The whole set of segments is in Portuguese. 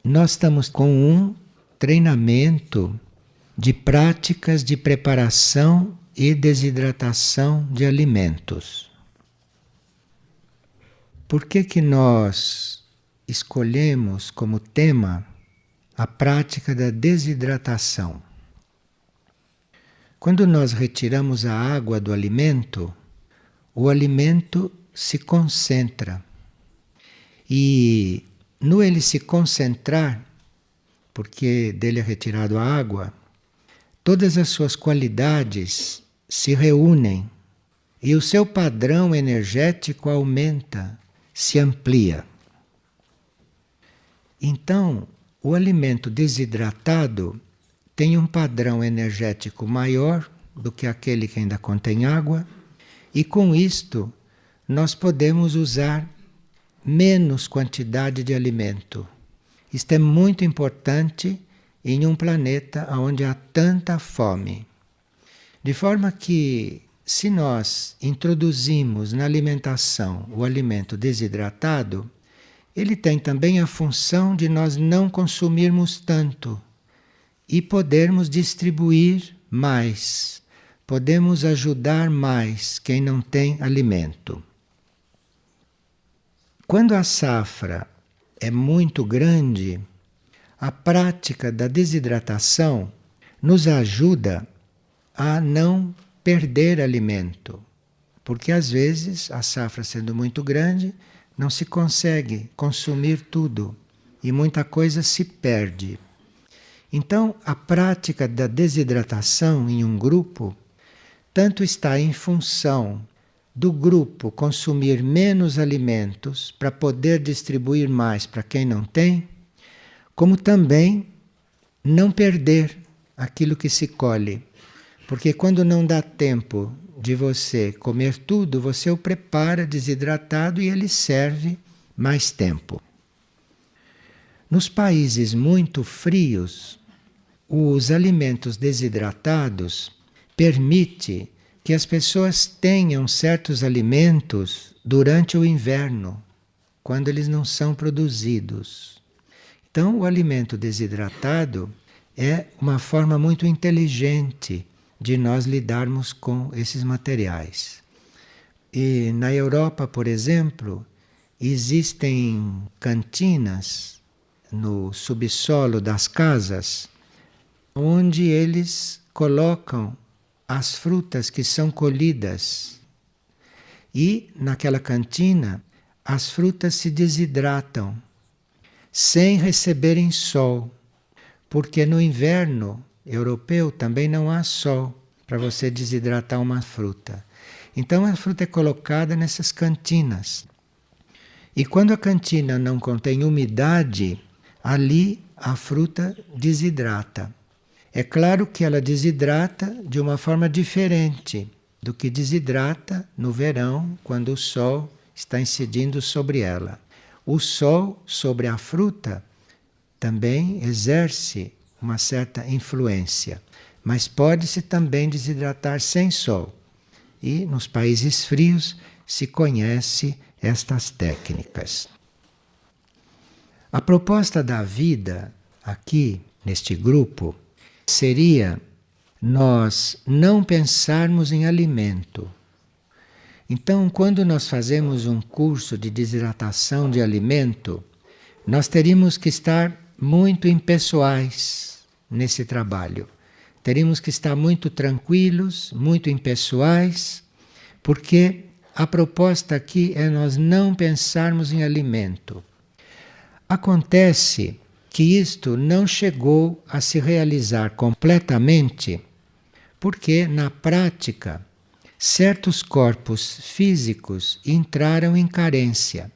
nós estamos com um treinamento de práticas de preparação e desidratação de alimentos. Por que que nós escolhemos como tema a prática da desidratação? Quando nós retiramos a água do alimento, o alimento se concentra. E no ele se concentrar, porque dele é retirado a água, todas as suas qualidades se reúnem e o seu padrão energético aumenta, se amplia. Então, o alimento desidratado tem um padrão energético maior do que aquele que ainda contém água, e com isto nós podemos usar menos quantidade de alimento. Isto é muito importante em um planeta onde há tanta fome. De forma que, se nós introduzimos na alimentação o alimento desidratado, ele tem também a função de nós não consumirmos tanto e podermos distribuir mais. Podemos ajudar mais quem não tem alimento. Quando a safra é muito grande, a prática da desidratação nos ajuda a não perder alimento, porque às vezes a safra sendo muito grande, não se consegue consumir tudo e muita coisa se perde. Então, a prática da desidratação em um grupo tanto está em função do grupo consumir menos alimentos para poder distribuir mais para quem não tem, como também não perder aquilo que se colhe. Porque quando não dá tempo de você comer tudo, você o prepara desidratado e ele serve mais tempo. Nos países muito frios, os alimentos desidratados permitem que as pessoas tenham certos alimentos durante o inverno, quando eles não são produzidos. Então, o alimento desidratado é uma forma muito inteligente de nós lidarmos com esses materiais. E na Europa, por exemplo, existem cantinas no subsolo das casas onde eles colocam as frutas que são colhidas. E naquela cantina as frutas se desidratam sem receberem sol, porque no inverno europeu também não há sol para você desidratar uma fruta. Então a fruta é colocada nessas cantinas. E quando a cantina não contém umidade, ali a fruta desidrata. É claro que ela desidrata de uma forma diferente do que desidrata no verão, quando o sol está incidindo sobre ela. O sol sobre a fruta também exerce uma certa influência, mas pode-se também desidratar sem sol. E nos países frios se conhece estas técnicas. A proposta da vida aqui neste grupo seria nós não pensarmos em alimento. Então, quando nós fazemos um curso de desidratação de alimento, nós teríamos que estar muito impessoais nesse trabalho. Teríamos que estar muito tranquilos, muito impessoais, porque a proposta aqui é nós não pensarmos em alimento. Acontece que isto não chegou a se realizar completamente, porque na prática certos corpos físicos entraram em carência.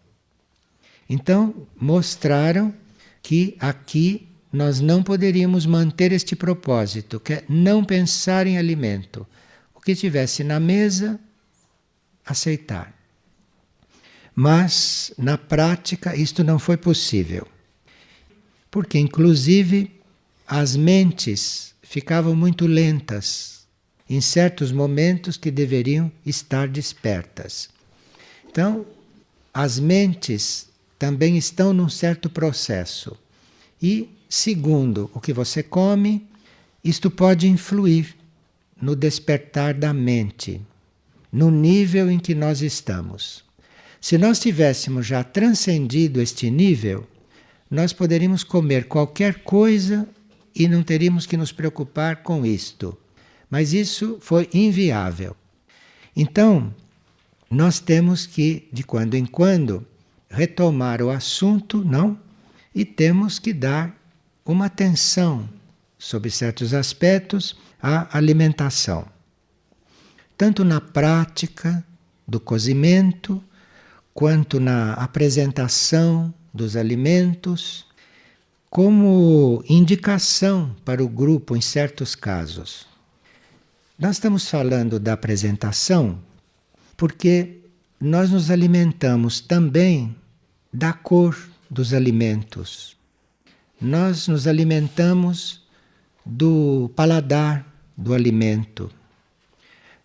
Então mostraram que aqui nós não poderíamos manter este propósito, que é não pensar em alimento. O que tivesse na mesa, aceitar. Mas, na prática, isto não foi possível. Porque, inclusive, as mentes ficavam muito lentas em certos momentos que deveriam estar despertas. Então, as mentes também estão num certo processo. E, segundo o que você come, isto pode influir no despertar da mente, no nível em que nós estamos. Se nós tivéssemos já transcendido este nível, nós poderíamos comer qualquer coisa e não teríamos que nos preocupar com isto. Mas isso foi inviável. Então, nós temos que, de quando em quando, retomar o assunto, não? E temos que dar uma atenção, sob certos aspectos, à alimentação. Tanto na prática do cozimento, quanto na apresentação dos alimentos, como indicação para o grupo em certos casos. Nós estamos falando da apresentação porque nós nos alimentamos também da cor dos alimentos. Nós nos alimentamos do paladar do alimento.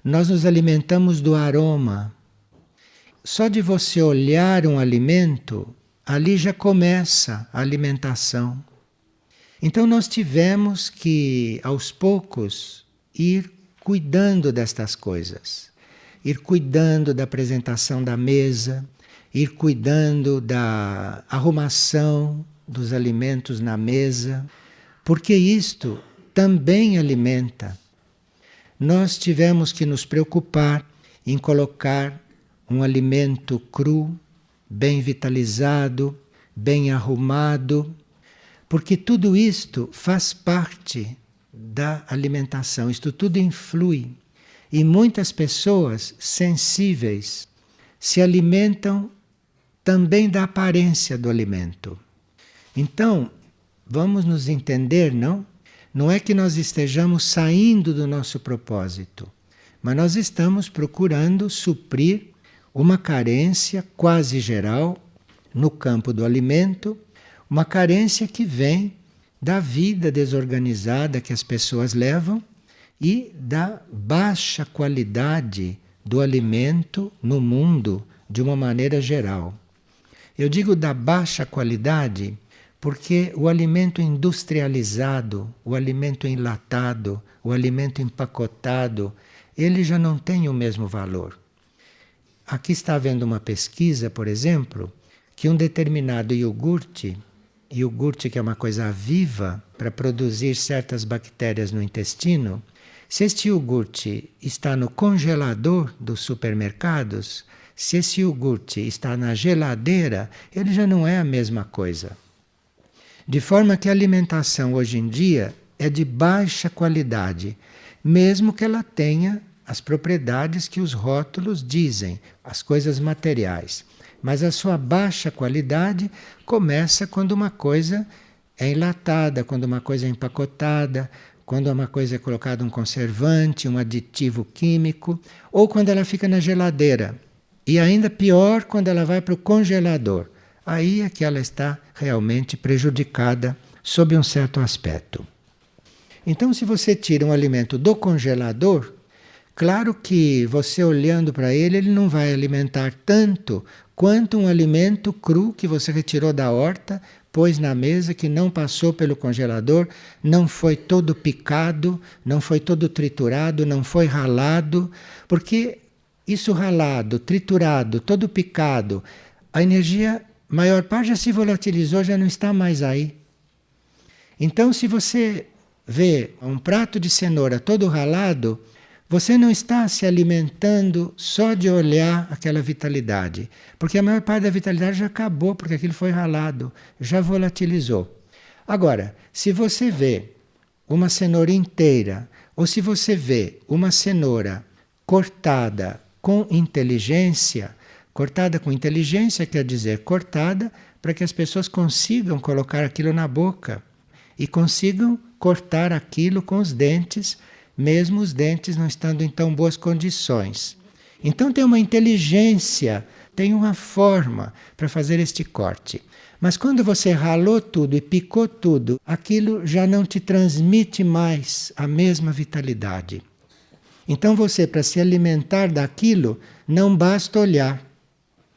Nós nos alimentamos do aroma. Só de você olhar um alimento, ali já começa a alimentação. Então nós tivemos que, aos poucos, ir cuidando destas coisas. Ir cuidando da apresentação da mesa, ir cuidando da arrumação dos alimentos na mesa, porque isto também alimenta. Nós tivemos que nos preocupar em colocar um alimento cru, bem vitalizado, bem arrumado, porque tudo isto faz parte da alimentação, isto tudo influi. E muitas pessoas sensíveis se alimentam também da aparência do alimento. Então, vamos nos entender, não? Não é que nós estejamos saindo do nosso propósito, mas nós estamos procurando suprir uma carência quase geral no campo do alimento, uma carência que vem da vida desorganizada que as pessoas levam e da baixa qualidade do alimento no mundo de uma maneira geral. Eu digo da baixa qualidade porque o alimento industrializado, o alimento enlatado, o alimento empacotado, ele já não tem o mesmo valor. Aqui está havendo uma pesquisa, por exemplo, que um determinado iogurte que é uma coisa viva para produzir certas bactérias no intestino, se este iogurte está no congelador dos supermercados, se esse iogurte está na geladeira, ele já não é a mesma coisa. De forma que a alimentação hoje em dia é de baixa qualidade, mesmo que ela tenha as propriedades que os rótulos dizem, as coisas materiais. Mas a sua baixa qualidade começa quando uma coisa é enlatada, quando uma coisa é empacotada, quando uma coisa é colocada um conservante, um aditivo químico, ou quando ela fica na geladeira. E ainda pior quando ela vai para o congelador. Aí é que ela está realmente prejudicada sob um certo aspecto. Então, se você tira um alimento do congelador, claro que você olhando para ele, ele não vai alimentar tanto quanto um alimento cru que você retirou da horta, pôs na mesa, que não passou pelo congelador, não foi todo picado, não foi todo triturado, não foi ralado, porque isso ralado, triturado, todo picado, a energia, maior parte já se volatilizou, já não está mais aí. Então, se você vê um prato de cenoura todo ralado, você não está se alimentando só de olhar aquela vitalidade, porque a maior parte da vitalidade já acabou, porque aquilo foi ralado, já volatilizou. Agora, se você vê uma cenoura inteira, ou se você vê uma cenoura cortada com inteligência quer dizer cortada para que as pessoas consigam colocar aquilo na boca e consigam cortar aquilo com os dentes, mesmo os dentes não estando em tão boas condições. Então tem uma inteligência, tem uma forma para fazer este corte. Mas quando você ralou tudo e picou tudo, aquilo já não te transmite mais a mesma vitalidade. Então você, para se alimentar daquilo, não basta olhar.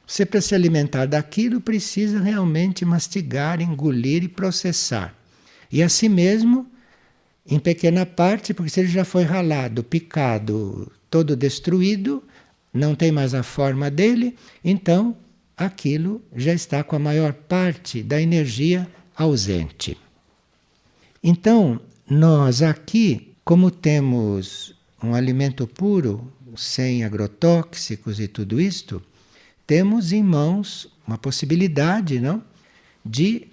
Você, para se alimentar daquilo, precisa realmente mastigar, engolir e processar. E assim mesmo, em pequena parte, porque se ele já foi ralado, picado, todo destruído, não tem mais a forma dele, então aquilo já está com a maior parte da energia ausente. Então, nós aqui, como temos um alimento puro, sem agrotóxicos e tudo isto, temos em mãos uma possibilidade, não, de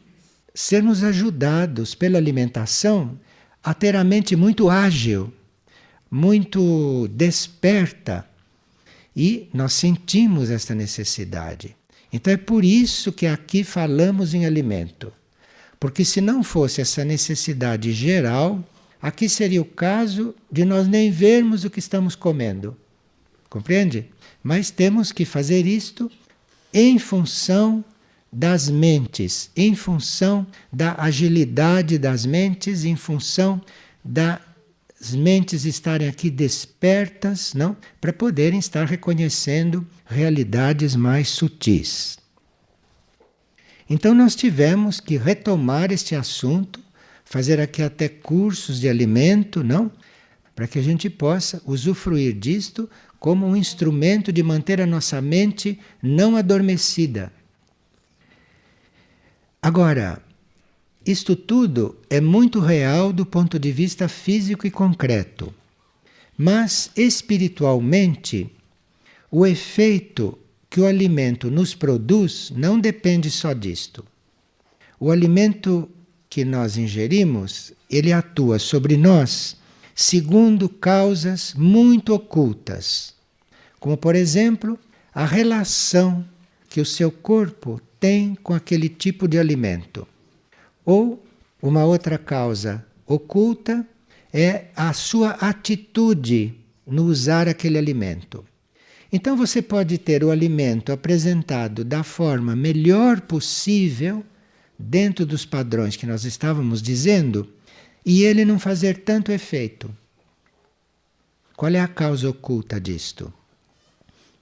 sermos ajudados pela alimentação a ter a mente muito ágil, muito desperta. E nós sentimos esta necessidade. Então é por isso que aqui falamos em alimento. Porque se não fosse essa necessidade geral, aqui seria o caso de nós nem vermos o que estamos comendo. Compreende? Mas temos que fazer isto em função das mentes, em função da agilidade das mentes, em função das mentes estarem aqui despertas, não? Para poderem estar reconhecendo realidades mais sutis. Então nós tivemos que retomar este assunto, fazer aqui até cursos de alimento, não? Para que a gente possa usufruir disto como um instrumento de manter a nossa mente não adormecida. Agora, isto tudo é muito real do ponto de vista físico e concreto. Mas espiritualmente, o efeito que o alimento nos produz não depende só disto. O alimento que nós ingerimos, ele atua sobre nós segundo causas muito ocultas, como por exemplo, a relação que o seu corpo tem com aquele tipo de alimento. Ou uma outra causa oculta é a sua atitude no usar aquele alimento. Então você pode ter o alimento apresentado da forma melhor possível, dentro dos padrões que nós estávamos dizendo, e ele não fazer tanto efeito. Qual é a causa oculta disto?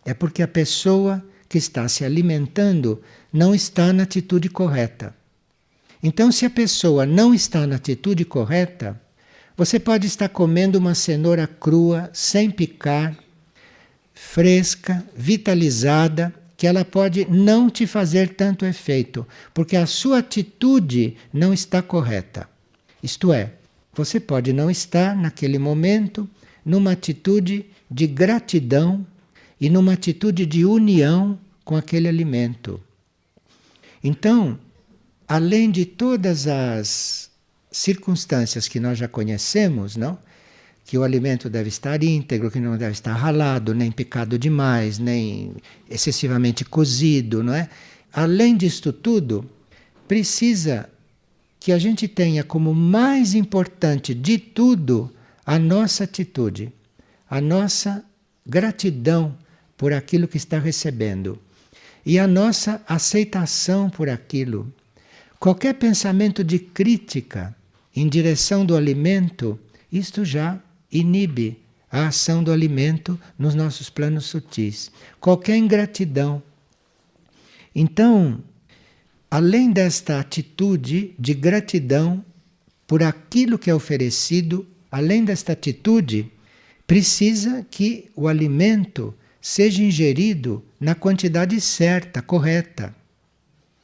É porque a pessoa que está se alimentando não está na atitude correta. Então, se a pessoa não está na atitude correta, você pode estar comendo uma cenoura crua, sem picar, fresca, vitalizada, que ela pode não te fazer tanto efeito, porque a sua atitude não está correta. Isto é, você pode não estar naquele momento numa atitude de gratidão e numa atitude de união com aquele alimento. Então, além de todas as circunstâncias que nós já conhecemos, não? Que o alimento deve estar íntegro, que não deve estar ralado, nem picado demais, nem excessivamente cozido, não é? Além disto tudo, precisa que a gente tenha como mais importante de tudo a nossa atitude, a nossa gratidão por aquilo que está recebendo e a nossa aceitação por aquilo. Qualquer pensamento de crítica em direção do alimento, isto já inibe a ação do alimento nos nossos planos sutis. Qualquer ingratidão. Então, além desta atitude de gratidão por aquilo que é oferecido, além desta atitude, precisa que o alimento seja ingerido na quantidade certa, correta.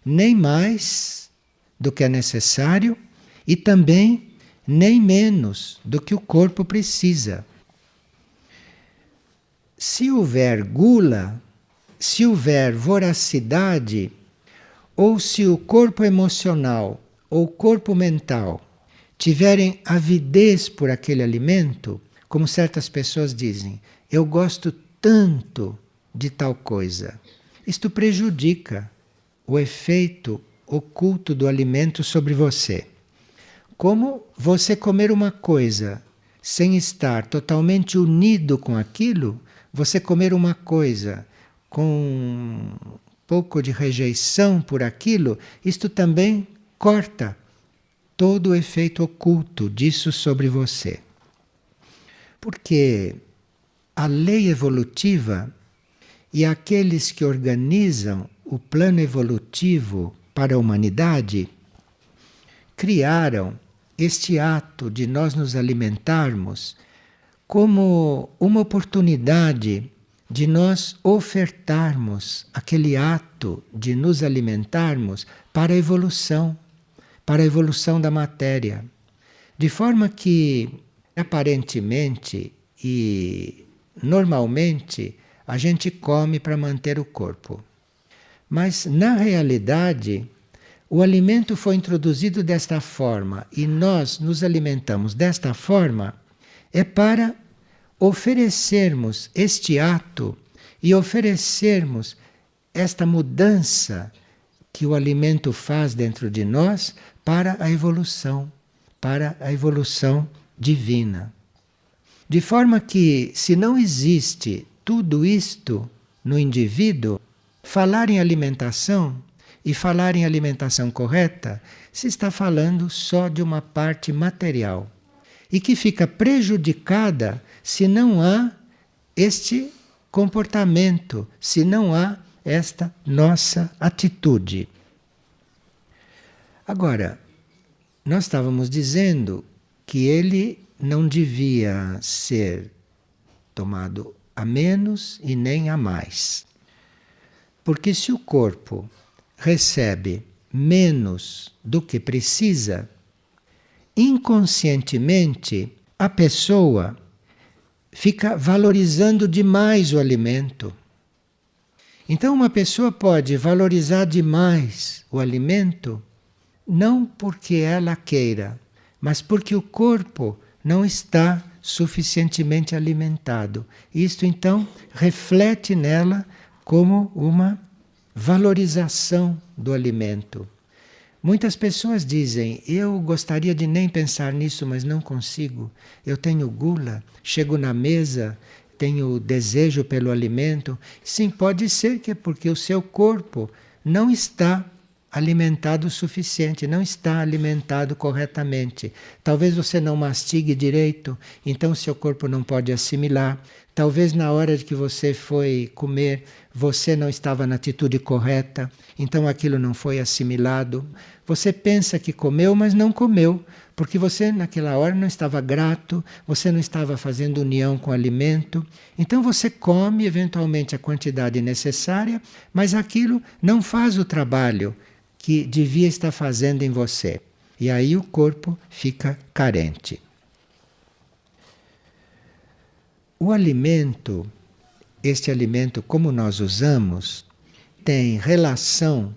Nem mais do que é necessário e também nem menos do que o corpo precisa. Se houver gula, se houver voracidade, ou se o corpo emocional ou o corpo mental tiverem avidez por aquele alimento, como certas pessoas dizem, eu gosto tanto de tal coisa. Isto prejudica o efeito oculto do alimento sobre você. Como você comer uma coisa sem estar totalmente unido com aquilo, você comer uma coisa com um pouco de rejeição por aquilo, isto também corta todo o efeito oculto disso sobre você. Porque a lei evolutiva e aqueles que organizam o plano evolutivo para a humanidade criaram este ato de nós nos alimentarmos como uma oportunidade de nós ofertarmos aquele ato de nos alimentarmos para a evolução da matéria. De forma que, aparentemente e normalmente, a gente come para manter o corpo. Mas, na realidade, o alimento foi introduzido desta forma e nós nos alimentamos desta forma é para oferecermos este ato e oferecermos esta mudança que o alimento faz dentro de nós para a evolução divina. De forma que, se não existe tudo isto no indivíduo, falar em alimentação e falar em alimentação correta, se está falando só de uma parte material e que fica prejudicada se não há este comportamento, se não há esta nossa atitude. Agora, nós estávamos dizendo que ele não devia ser tomado a menos e nem a mais. Porque se o corpo recebe menos do que precisa, inconscientemente a pessoa fica valorizando demais o alimento. Então uma pessoa pode valorizar demais o alimento, não porque ela queira, mas porque o corpo não está suficientemente alimentado. Isto então reflete nela como uma valorização do alimento. Muitas pessoas dizem, eu gostaria de nem pensar nisso, mas não consigo. Eu tenho gula, chego na mesa, tenho desejo pelo alimento. Sim, pode ser que é porque o seu corpo não está alimentado o suficiente, não está alimentado corretamente. Talvez você não mastigue direito, então o seu corpo não pode assimilar. Talvez na hora de que você foi comer, você não estava na atitude correta, então aquilo não foi assimilado. Você pensa que comeu, mas não comeu, porque você naquela hora não estava grato, você não estava fazendo união com o alimento. Então você come eventualmente a quantidade necessária, mas aquilo não faz o trabalho que devia estar fazendo em você. E aí o corpo fica carente. O alimento, este alimento como nós usamos, tem relação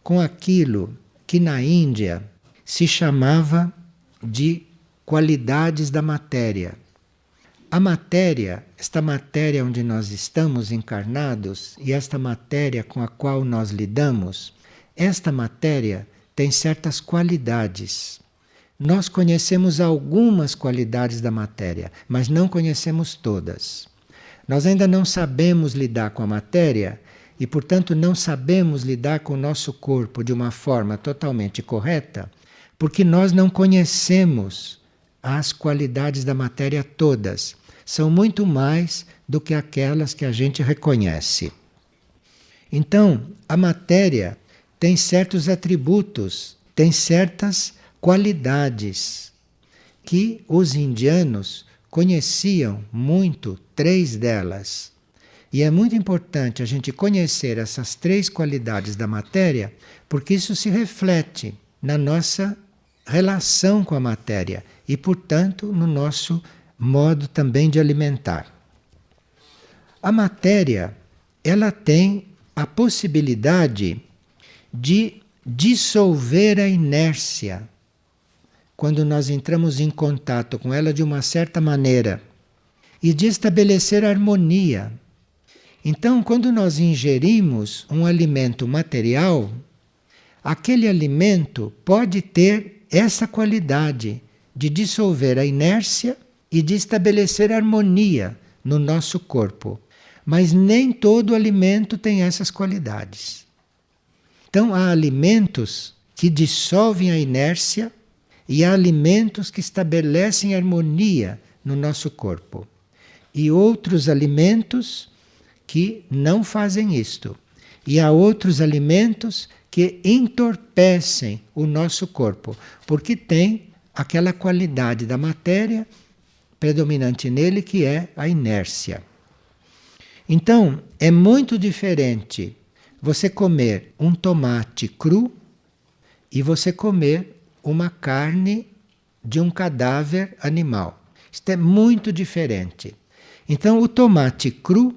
com aquilo que na Índia se chamava de qualidades da matéria. A matéria, esta matéria onde nós estamos encarnados e esta matéria com a qual nós lidamos, esta matéria tem certas qualidades. Nós conhecemos algumas qualidades da matéria, mas não conhecemos todas. Nós ainda não sabemos lidar com a matéria e, portanto, não sabemos lidar com o nosso corpo de uma forma totalmente correta, porque nós não conhecemos as qualidades da matéria todas. São muito mais do que aquelas que a gente reconhece. Então, a matéria tem certos atributos, tem certas qualidades que os indianos conheciam muito, 3 delas. E é muito importante a gente conhecer essas 3 qualidades da matéria, porque isso se reflete na nossa relação com a matéria e, portanto, no nosso modo também de alimentar. A matéria, ela tem a possibilidade de dissolver a inércia quando nós entramos em contato com ela de uma certa maneira e de estabelecer harmonia. Então, quando nós ingerimos um alimento material, aquele alimento pode ter essa qualidade de dissolver a inércia e de estabelecer harmonia no nosso corpo. Mas nem todo alimento tem essas qualidades. Então, há alimentos que dissolvem a inércia e há alimentos que estabelecem harmonia no nosso corpo. E outros alimentos que não fazem isto. E há outros alimentos que entorpecem o nosso corpo, porque tem aquela qualidade da matéria predominante nele que é a inércia. Então, é muito diferente você comer um tomate cru e você comer uma carne de um cadáver animal. Isto é muito diferente. Então, o tomate cru,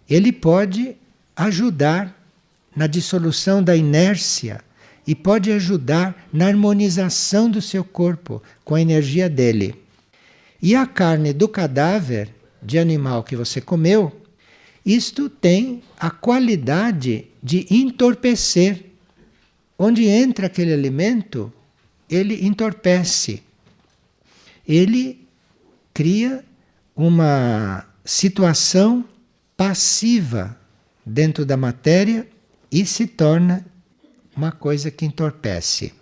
ele pode ajudar na dissolução da inércia e pode ajudar na harmonização do seu corpo com a energia dele. E a carne do cadáver de animal que você comeu, isto tem a qualidade de entorpecer. Onde entra aquele alimento, ele entorpece. Ele cria uma situação passiva dentro da matéria e se torna uma coisa que entorpece.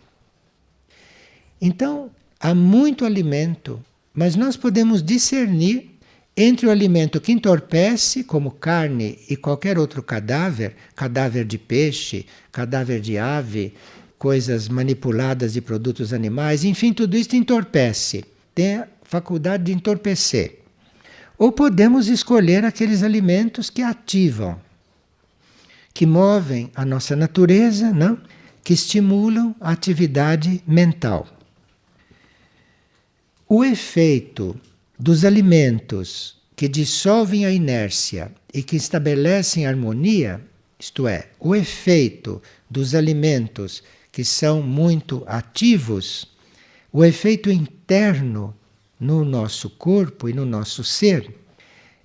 Então, há muito alimento, mas nós podemos discernir entre o alimento que entorpece, como carne e qualquer outro cadáver, cadáver de peixe, cadáver de ave, coisas manipuladas de produtos animais, enfim, tudo isso entorpece, tem a faculdade de entorpecer. Ou podemos escolher aqueles alimentos que ativam, que movem a nossa natureza, não? Que estimulam a atividade mental. O efeito dos alimentos que dissolvem a inércia e que estabelecem harmonia, isto é, o efeito dos alimentos que são muito ativos, o efeito interno no nosso corpo e no nosso ser,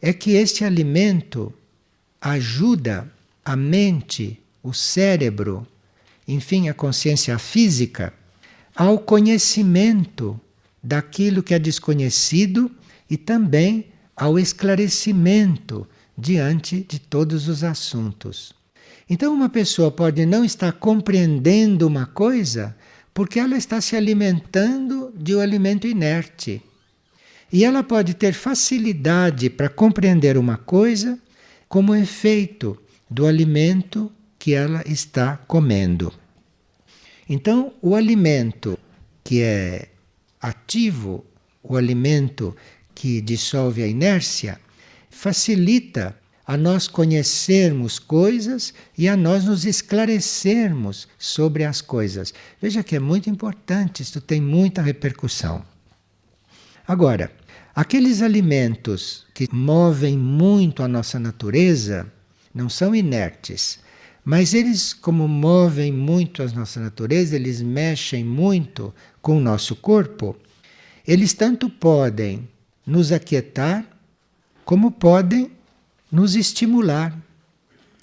é que este alimento ajuda a mente, o cérebro, enfim, a consciência física, ao conhecimento daquilo que é desconhecido e também ao esclarecimento diante de todos os assuntos. Então, uma pessoa pode não estar compreendendo uma coisa porque ela está se alimentando de um alimento inerte. E ela pode ter facilidade para compreender uma coisa como efeito do alimento que ela está comendo. Então, o alimento que é ativo, o alimento que dissolve a inércia, facilita a nós conhecermos coisas e a nós nos esclarecermos sobre as coisas. Veja que é muito importante, isto tem muita repercussão. Agora, aqueles alimentos que movem muito a nossa natureza não são inertes, mas eles, como movem muito a nossa natureza, eles mexem muito com o nosso corpo, eles tanto podem nos aquietar, como podem nos estimular.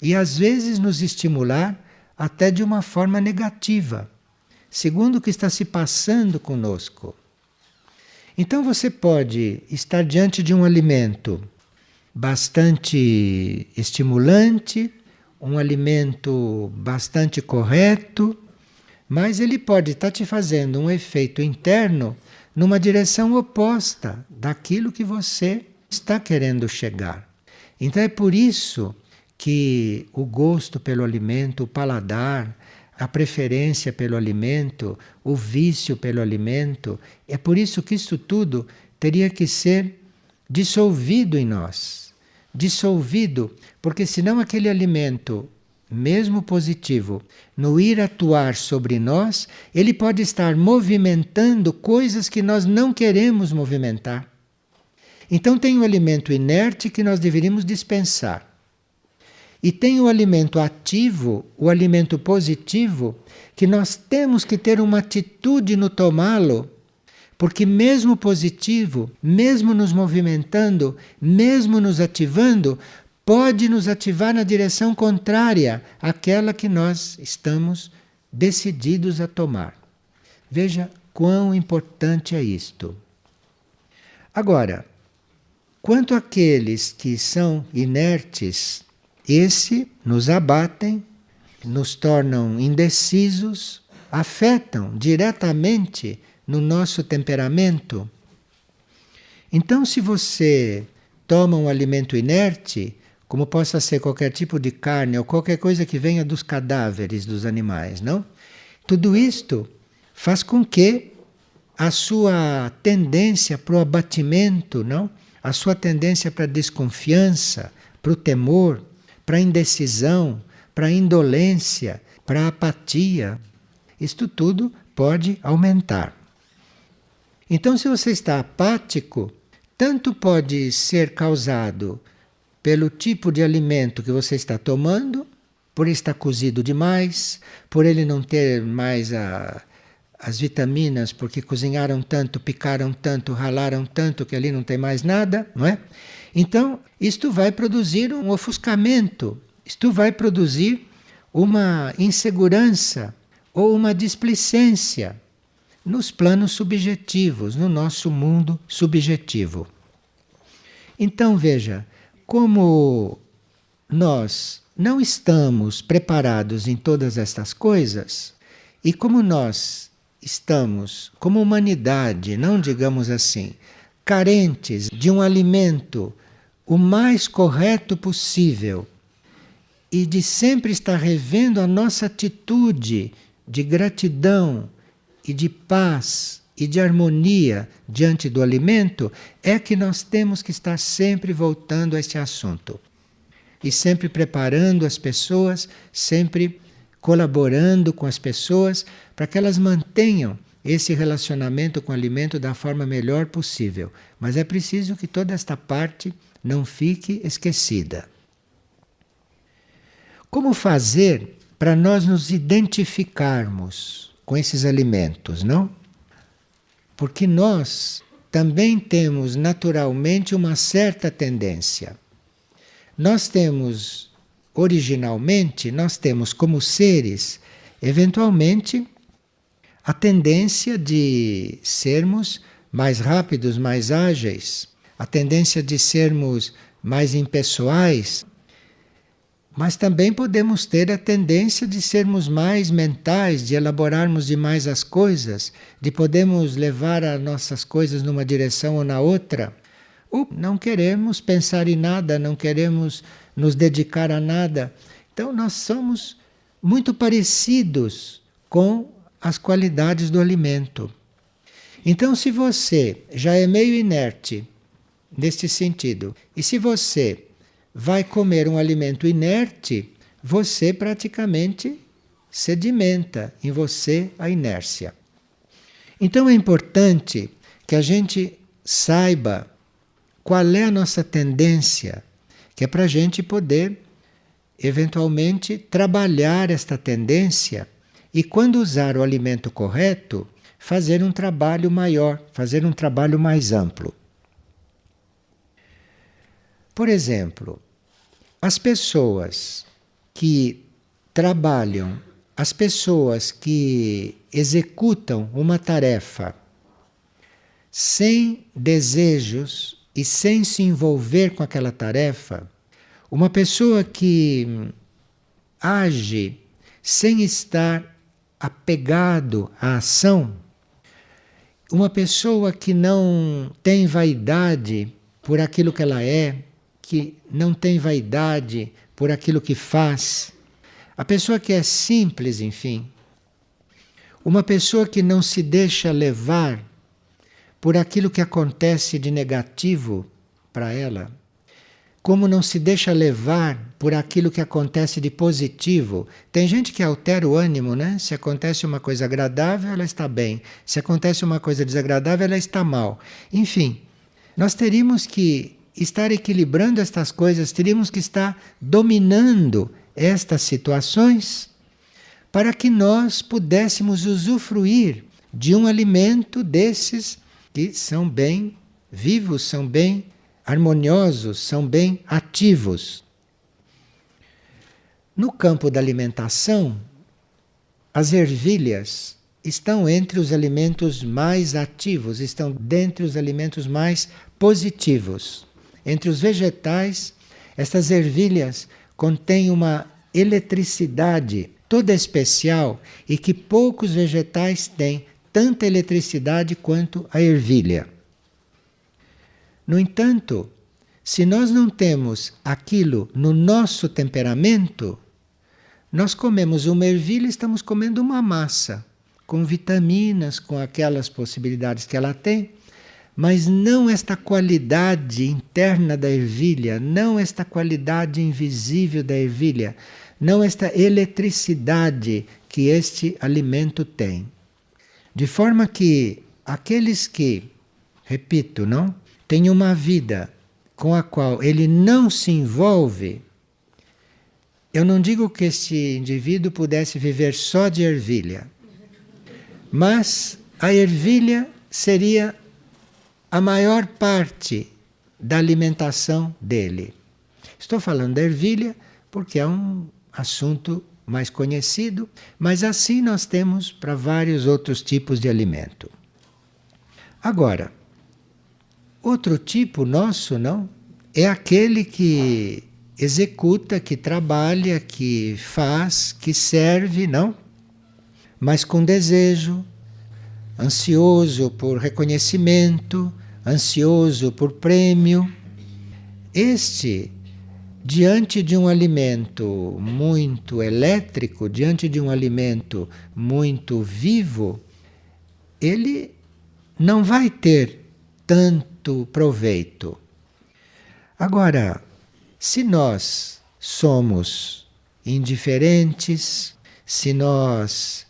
E às vezes nos estimular até de uma forma negativa, segundo o que está se passando conosco. Então você pode estar diante de um alimento bastante estimulante, um alimento bastante correto, mas ele pode estar te fazendo um efeito interno numa direção oposta daquilo que você está querendo chegar. Então é por isso que o gosto pelo alimento, o paladar, a preferência pelo alimento, o vício pelo alimento, é por isso que isso tudo teria que ser dissolvido em nós. Dissolvido, porque senão aquele alimento, mesmo positivo, no ir atuar sobre nós, ele pode estar movimentando coisas que nós não queremos movimentar. Então tem o alimento inerte que nós deveríamos dispensar. E tem o alimento ativo, o alimento positivo, que nós temos que ter uma atitude no tomá-lo, porque mesmo positivo, mesmo nos movimentando, mesmo nos ativando, pode nos ativar na direção contrária àquela que nós estamos decididos a tomar. Veja quão importante é isto. Agora, quanto àqueles que são inertes, esse nos abatem, nos tornam indecisos, afetam diretamente no nosso temperamento. Então, se você toma um alimento inerte, como possa ser qualquer tipo de carne ou qualquer coisa que venha dos cadáveres dos animais, não? Tudo isto faz com que a sua tendência para o abatimento, não? A sua tendência para a desconfiança, para o temor, para a indecisão, para a indolência, para a apatia, isto tudo pode aumentar. Então, se você está apático, tanto pode ser causado pelo tipo de alimento que você está tomando, por estar cozido demais, por ele não ter mais as vitaminas, porque cozinharam tanto, picaram tanto, ralaram tanto, que ali não tem mais nada, não é? Então, isto vai produzir um ofuscamento, isto vai produzir uma insegurança ou uma displicência nos planos subjetivos, no nosso mundo subjetivo. Então, veja, como nós não estamos preparados em todas estas coisas, e como nós estamos, como humanidade, não digamos assim, carentes de um alimento o mais correto possível, e de sempre estar revendo a nossa atitude de gratidão e de paz e de harmonia diante do alimento, é que nós temos que estar sempre voltando a este assunto. E sempre preparando as pessoas, sempre colaborando com as pessoas para que elas mantenham esse relacionamento com o alimento da forma melhor possível. Mas é preciso que toda esta parte não fique esquecida. Como fazer para nós nos identificarmos com esses alimentos, não? Porque nós também temos naturalmente uma certa tendência. Nós temos, originalmente, nós temos como seres, eventualmente, a tendência de sermos mais rápidos, mais ágeis, a tendência de sermos mais impessoais, mas também podemos ter a tendência de sermos mais mentais, de elaborarmos demais as coisas, de podermos levar as nossas coisas numa direção ou na outra. Ou não queremos pensar em nada, não queremos nos dedicar a nada. Então nós somos muito parecidos com as qualidades do alimento. Então, se você já é meio inerte neste sentido, e se você vai comer um alimento inerte, você praticamente sedimenta em você a inércia. Então é importante que a gente saiba qual é a nossa tendência, que é para a gente poder, eventualmente, trabalhar esta tendência e, quando usar o alimento correto, fazer um trabalho maior, fazer um trabalho mais amplo. Por exemplo, as pessoas que trabalham, as pessoas que executam uma tarefa sem desejos e sem se envolver com aquela tarefa, uma pessoa que age sem estar apegado à ação, uma pessoa que não tem vaidade por aquilo que ela é, que não tem vaidade por aquilo que faz, a pessoa que é simples, enfim, uma pessoa que não se deixa levar por aquilo que acontece de negativo para ela, como não se deixa levar por aquilo que acontece de positivo. Tem gente que altera o ânimo, né? Se acontece uma coisa agradável, ela está bem. Se acontece uma coisa desagradável, ela está mal. Enfim, nós teríamos que estar equilibrando estas coisas, teríamos que estar dominando estas situações para que nós pudéssemos usufruir de um alimento desses que são bem vivos, são bem harmoniosos, são bem ativos. No campo da alimentação, as ervilhas estão entre os alimentos mais ativos, estão dentre os alimentos mais positivos. Entre os vegetais, estas ervilhas contêm uma eletricidade toda especial e que poucos vegetais têm tanta eletricidade quanto a ervilha. No entanto, Se nós não temos aquilo no nosso temperamento, nós comemos uma ervilha e estamos comendo uma massa, com vitaminas, com aquelas possibilidades que ela tem, mas não esta qualidade interna da ervilha, não esta qualidade invisível da ervilha, não esta eletricidade que este alimento tem. De forma que aqueles que, repito, não, têm uma vida com a qual ele não se envolve, eu não digo que este indivíduo pudesse viver só de ervilha, mas a ervilha seria a maior parte da alimentação dele. Estou falando da ervilha porque é um assunto mais conhecido, mas assim nós temos para vários outros tipos de alimento. Agora, outro tipo nosso, não, é aquele que executa, que trabalha, que faz, que serve, não? Mas com desejo, ansioso por reconhecimento, ansioso por prêmio. Este, diante de um alimento muito elétrico, diante de um alimento muito vivo, ele não vai ter tanto proveito. Agora, se nós somos indiferentes, se nós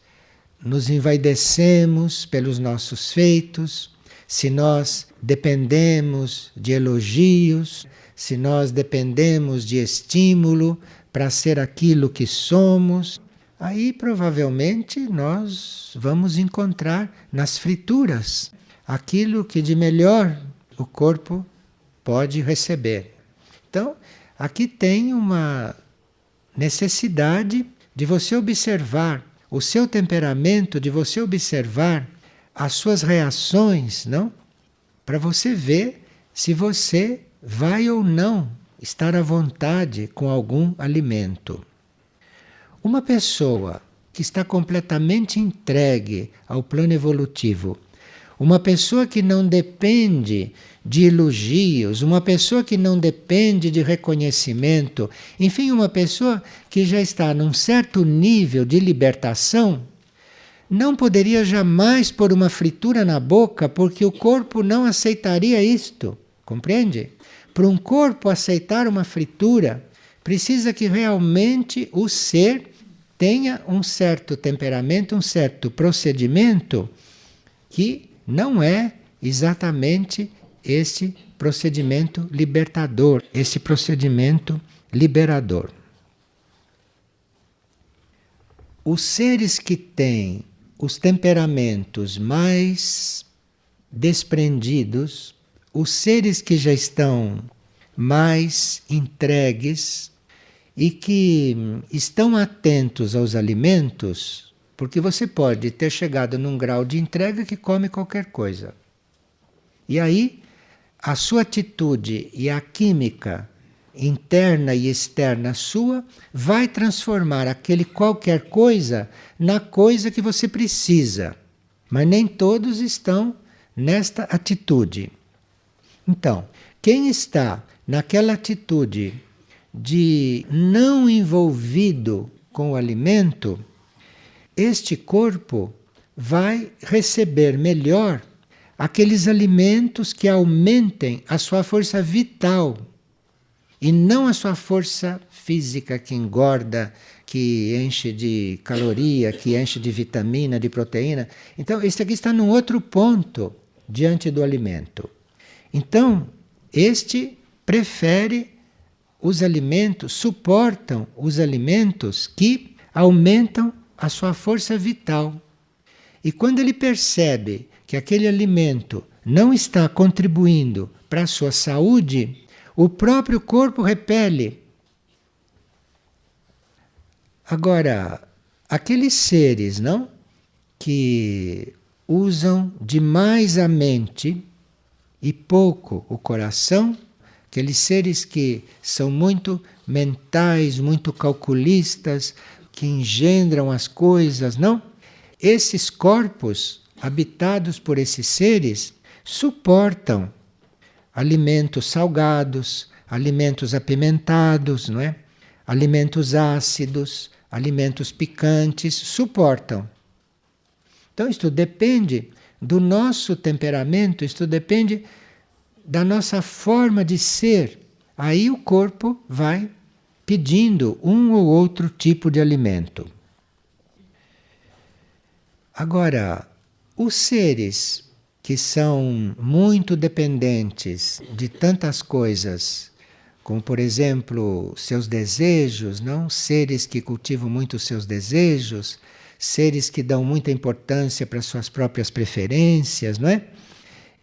nos envaidecemos pelos nossos feitos, se nós dependemos de elogios, se nós dependemos de estímulo para ser aquilo que somos, aí provavelmente nós vamos encontrar nas frituras aquilo que de melhor o corpo pode receber. Então, aqui tem uma necessidade de você observar o seu temperamento, de você observar as suas reações, não? Para você ver se você vai ou não estar à vontade com algum alimento. Uma pessoa que está completamente entregue ao plano evolutivo, uma pessoa que não depende de elogios, uma pessoa que não depende de reconhecimento, enfim, uma pessoa que já está num certo nível de libertação, não poderia jamais pôr uma fritura na boca porque o corpo não aceitaria isto, compreende? Para um corpo aceitar uma fritura, precisa que realmente o ser tenha um certo temperamento, um certo procedimento que não é exatamente esse procedimento libertador, esse procedimento liberador. Os seres que têm os temperamentos mais desprendidos, os seres que já estão mais entregues e que estão atentos aos alimentos, porque você pode ter chegado num grau de entrega que come qualquer coisa. E aí, a sua atitude e a química interna e externa sua vai transformar aquele qualquer coisa na coisa que você precisa. Mas nem todos estão nesta atitude. Então, quem está naquela atitude de não envolvido com o alimento, este corpo vai receber melhor aqueles alimentos que aumentem a sua força vital e não a sua força física que engorda, que enche de caloria, que enche de vitamina, de proteína. Então, este aqui está num outro ponto diante do alimento. Então, este prefere os alimentos, suportam os alimentos que aumentam a sua força vital. E quando ele percebe que aquele alimento não está contribuindo para a sua saúde, o próprio corpo repele. Agora, aqueles seres, não, que usam demais a mente e pouco o coração, aqueles seres que são muito mentais, muito calculistas, que engendram as coisas, não? Esses corpos habitados por esses seres suportam alimentos salgados, alimentos apimentados, não é? Alimentos ácidos, alimentos picantes, suportam. Então isto depende do nosso temperamento, isto depende da nossa forma de ser. Aí o corpo vai pedindo um ou outro tipo de alimento. Agora, os seres que são muito dependentes de tantas coisas, como por exemplo seus desejos, não? Seres que cultivam muito seus desejos, seres que dão muita importância para suas próprias preferências, não é?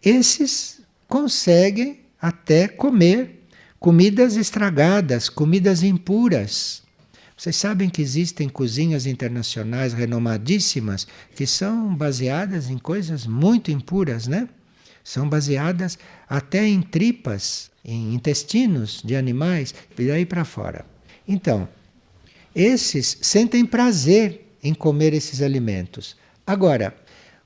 Esses conseguem até comer comidas estragadas, comidas impuras. Vocês sabem que existem cozinhas internacionais renomadíssimas que são baseadas em coisas muito impuras, né? São baseadas até em tripas, em intestinos de animais, e daí para fora. Então, esses sentem prazer em comer esses alimentos. Agora,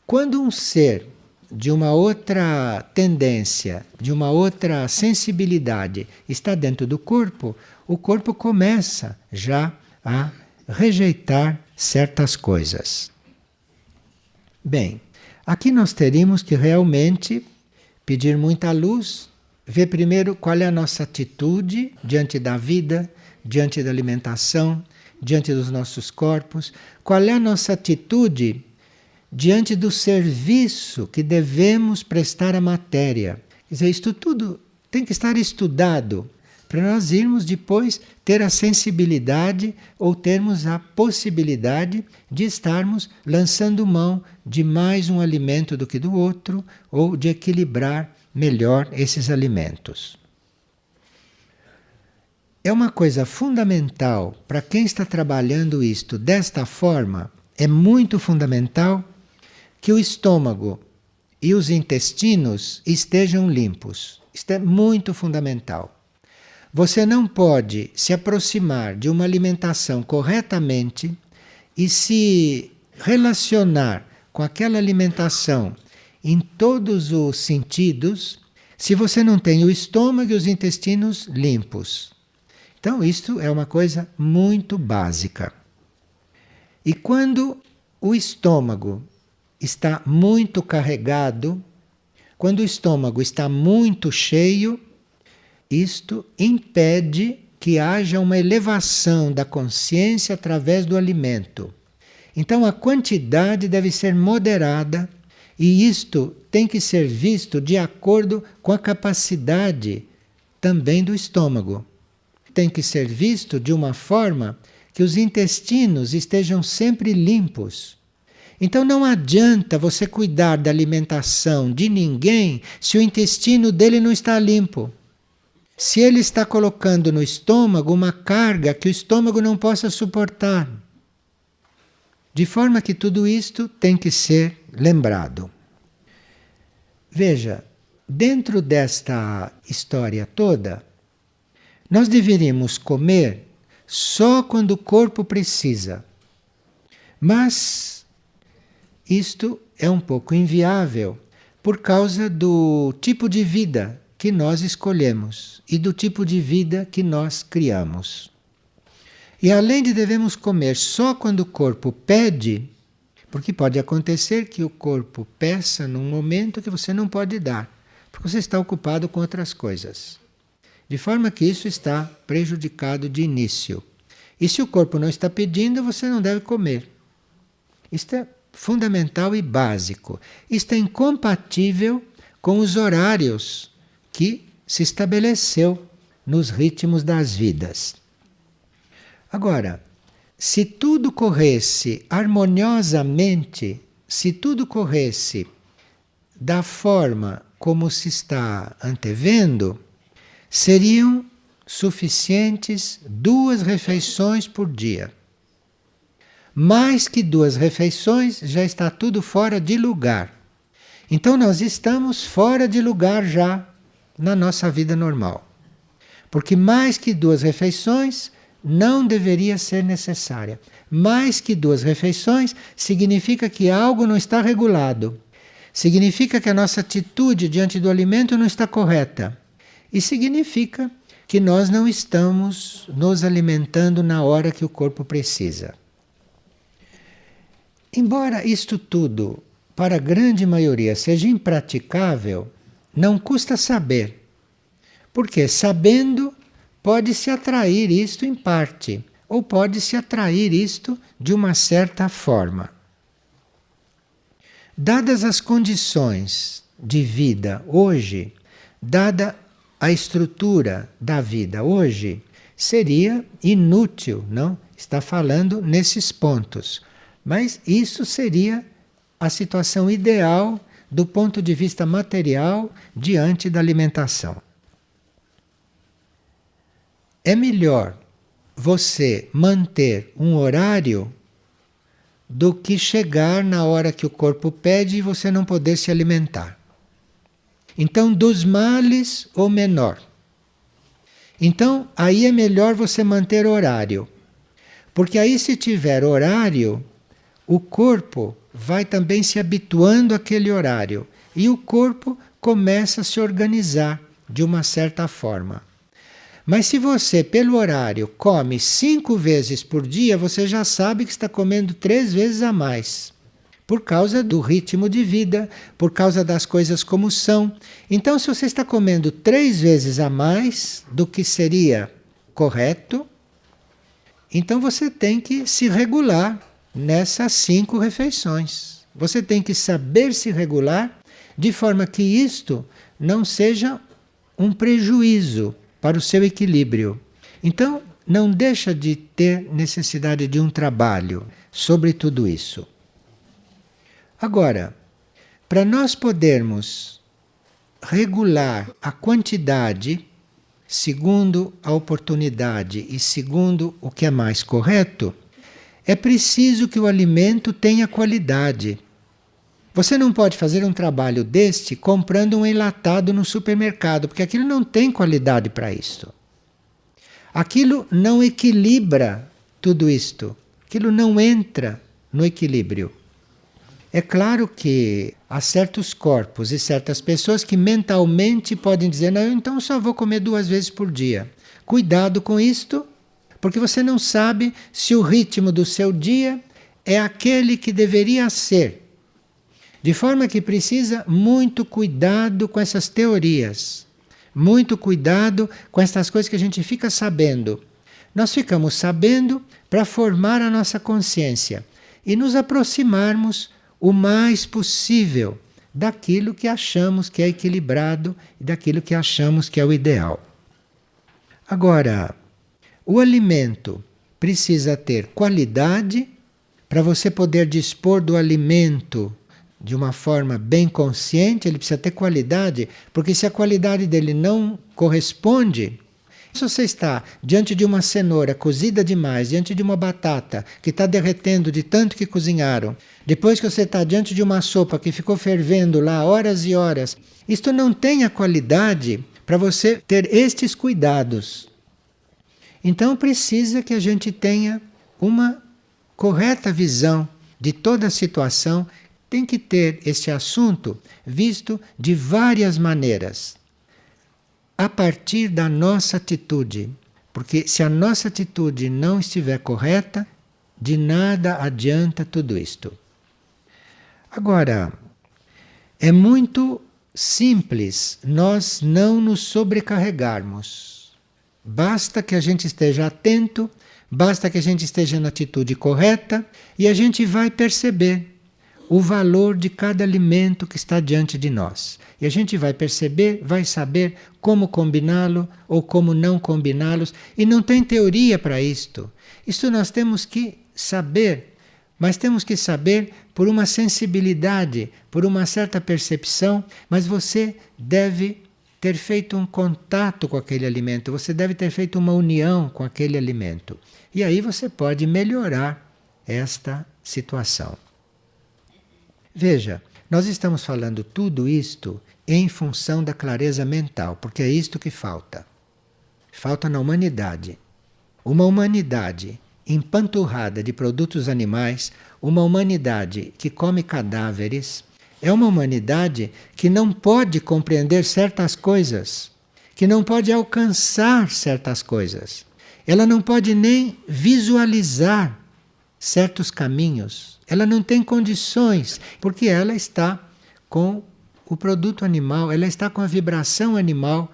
quando um ser de uma outra tendência, de uma outra sensibilidade está dentro do corpo, o corpo começa já a rejeitar certas coisas. Bem, aqui nós teríamos que realmente pedir muita luz, ver primeiro qual é a nossa atitude diante da vida, diante da alimentação, diante dos nossos corpos, qual é a nossa atitude diante do serviço que devemos prestar à matéria. Quer dizer, isto tudo tem que estar estudado para nós irmos depois ter a sensibilidade ou termos a possibilidade de estarmos lançando mão de mais um alimento do que do outro ou de equilibrar melhor esses alimentos. É uma coisa fundamental para quem está trabalhando isto desta forma, é muito fundamental que o estômago e os intestinos estejam limpos. Isto é muito fundamental. Você não pode se aproximar de uma alimentação corretamente e se relacionar com aquela alimentação em todos os sentidos se você não tem o estômago e os intestinos limpos. Então, isto é uma coisa muito básica. E quando o estômago está muito carregado, quando o estômago está muito cheio, isto impede que haja uma elevação da consciência através do alimento. Então a quantidade deve ser moderada e isto tem que ser visto de acordo com a capacidade também do estômago. Tem que ser visto de uma forma que os intestinos estejam sempre limpos. Então não adianta você cuidar da alimentação de ninguém se o intestino dele não está limpo. Se ele está colocando no estômago uma carga que o estômago não possa suportar. De forma que tudo isto tem que ser lembrado. Veja, dentro desta história toda, nós deveríamos comer só quando o corpo precisa. Mas isto é um pouco inviável por causa do tipo de vida que nós escolhemos e do tipo de vida que nós criamos. E além de devemos comer só quando o corpo pede, porque pode acontecer que o corpo peça num momento que você não pode dar, porque você está ocupado com outras coisas. De forma que isso está prejudicado de início. E se o corpo não está pedindo, você não deve comer. Isto é fundamental e básico. Isto é incompatível com os horários que se estabeleceu nos ritmos das vidas. Agora, se tudo corresse harmoniosamente, se tudo corresse da forma como se está antevendo, seriam suficientes 2 refeições por dia. Mais que 2 refeições, já está tudo fora de lugar. Então nós estamos fora de lugar já na nossa vida normal. Porque mais que 2 refeições não deveria ser necessária. Mais que 2 refeições significa que algo não está regulado. Significa que a nossa atitude diante do alimento não está correta. E significa que nós não estamos nos alimentando na hora que o corpo precisa. Embora isto tudo, para a grande maioria, seja impraticável, não custa saber. Porque sabendo, pode-se atrair isto em parte, ou pode-se atrair isto de uma certa forma. Dadas as condições de vida hoje, dada a estrutura da vida hoje, seria inútil, não? Estar falando nesses pontos. Mas isso seria a situação ideal do ponto de vista material diante da alimentação. É melhor você manter um horário do que chegar na hora que o corpo pede e você não poder se alimentar. Então, dos males, o menor. Então, aí é melhor você manter horário. Porque aí, se tiver horário, o corpo vai também se habituando àquele horário. E o corpo começa a se organizar de uma certa forma. Mas se você, pelo horário, come 5 vezes por dia, você já sabe que está comendo 3 vezes a mais. Por causa do ritmo de vida, por causa das coisas como são. Então, se você está comendo 3 vezes a mais do que seria correto, então você tem que se regular nessas 5 refeições. Você tem que saber se regular de forma que isto não seja um prejuízo para o seu equilíbrio. Então, não deixa de ter necessidade de um trabalho sobre tudo isso. Agora, para nós podermos regular a quantidade segundo a oportunidade e segundo o que é mais correto, é preciso que o alimento tenha qualidade. Você não pode fazer um trabalho deste comprando um enlatado no supermercado, porque aquilo não tem qualidade para isso. Aquilo não equilibra tudo isto. Aquilo não entra no equilíbrio. É claro que há certos corpos e certas pessoas que mentalmente podem dizer: não, então só vou comer 2 vezes por dia. Cuidado com isto, porque você não sabe se o ritmo do seu dia é aquele que deveria ser. De forma que precisa muito cuidado com essas teorias. Muito cuidado com essas coisas que a gente fica sabendo. Nós ficamos sabendo para formar a nossa consciência e nos aproximarmos o mais possível daquilo que achamos que é equilibrado e daquilo que achamos que é o ideal. Agora, o alimento precisa ter qualidade para você poder dispor do alimento de uma forma bem consciente. Ele precisa ter qualidade, porque se a qualidade dele não corresponde, se você está diante de uma cenoura cozida demais, diante de uma batata que está derretendo de tanto que cozinharam, depois que você está diante de uma sopa que ficou fervendo lá horas e horas, isto não tem a qualidade para você ter estes cuidados. Então precisa que a gente tenha uma correta visão de toda a situação. Tem que ter este assunto visto de várias maneiras, a partir da nossa atitude. Porque se a nossa atitude não estiver correta, de nada adianta tudo isto. Agora, é muito simples nós não nos sobrecarregarmos. Basta que a gente esteja atento, basta que a gente esteja na atitude correta e a gente vai perceber o valor de cada alimento que está diante de nós. E a gente vai perceber, vai saber como combiná-lo ou como não combiná-los. E não tem teoria para isto. Isto nós temos que saber, mas temos que saber por uma sensibilidade, por uma certa percepção, mas você deve ter feito um contato com aquele alimento, você deve ter feito uma união com aquele alimento. E aí você pode melhorar esta situação. Veja, nós estamos falando tudo isto em função da clareza mental, porque é isto que falta. Falta na humanidade. Uma humanidade empanturrada de produtos animais, uma humanidade que come cadáveres, É uma humanidade que não pode compreender certas coisas, que não pode alcançar certas coisas. Ela não pode nem visualizar certos caminhos. Ela não tem condições, porque ela está com o produto animal, ela está com a vibração animal,